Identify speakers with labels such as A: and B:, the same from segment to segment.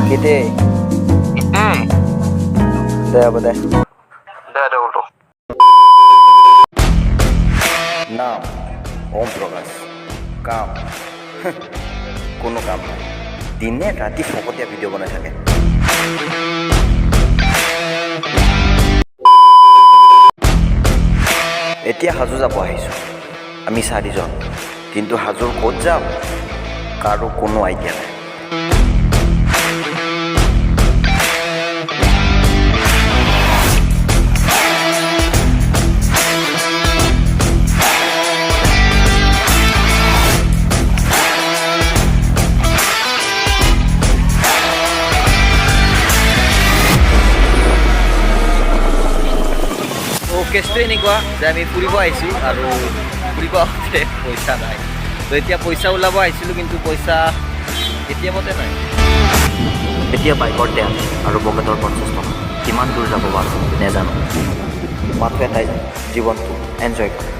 A: কেতিয়া দে হ'ব দে
B: উল্টো
A: নাম ওম প্ৰকাশ কাম কোনো কাম নাই দিনে ৰাতি ফকতীয়া ভিডিঅ' বনাই থাকে এতিয়া হাজো যাব আহিছোঁ আমি 4জন কিন্তু হাজোৰ ক'ত যাম কাৰো কোনো আইডিয়া নাই কেছটো এনেকুৱা যে আমি ফুৰিব আহিছোঁ আৰু ফুৰিব আহোঁতে পইচা নাই তো এতিয়া পইচা ওলাব আহিছিলোঁ কিন্তু পইচা এটিএমতে নাই এতিয়া বাইকৰ তেল আৰু পকেটৰ 50 টকা কিমান দূৰ যাব বাৰু নেজানো মাথো এটাই যায় জীৱনটো এনজয় কৰে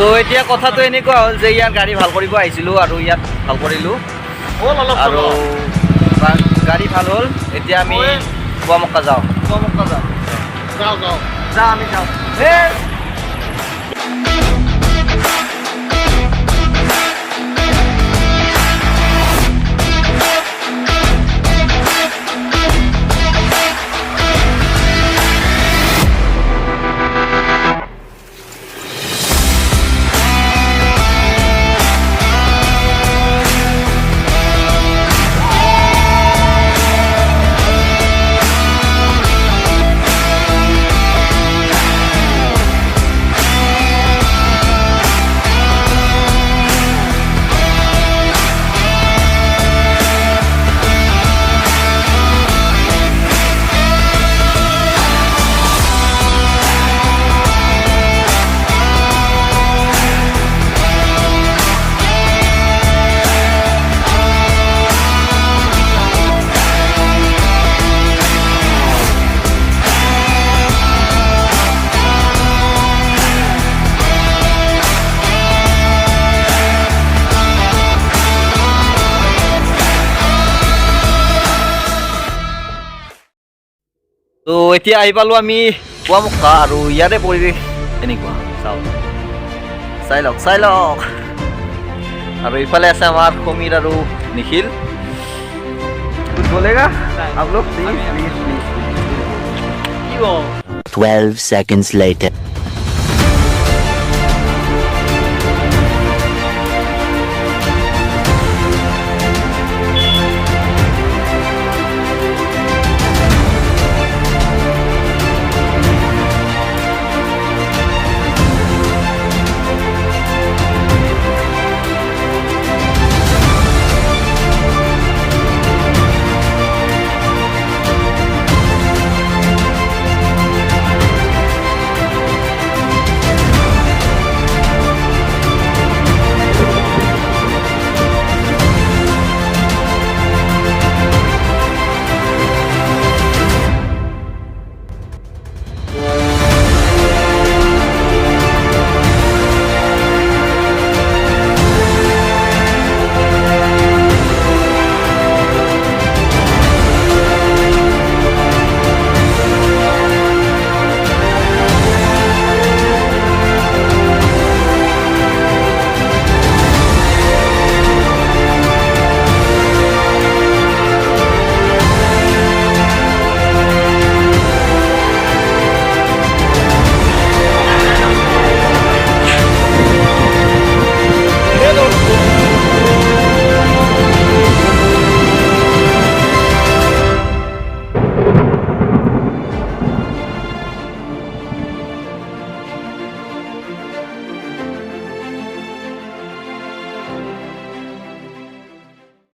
A: তো এতিয়া কথাটো এনেকুৱা হ'ল যে ইয়াৰ গাড়ী ভাল কৰিব আহিছিলোঁ আৰু ইয়াত ভাল কৰিলোঁ আৰু গাড়ী ভাল হ'ল এতিয়া আমি পুৱামক্কা যাওঁ আমি যাওঁ তো এতিয়া আহি পালোঁ আমি পুৱামক্কা আৰু ইয়াৰে পৰিৱেশ এনেকুৱা চাই লওক আৰু ইফালে আছে আমাৰ সমীৰ আৰু নিখিল বলেগা आप लोग प्लीज
C: 12 seconds later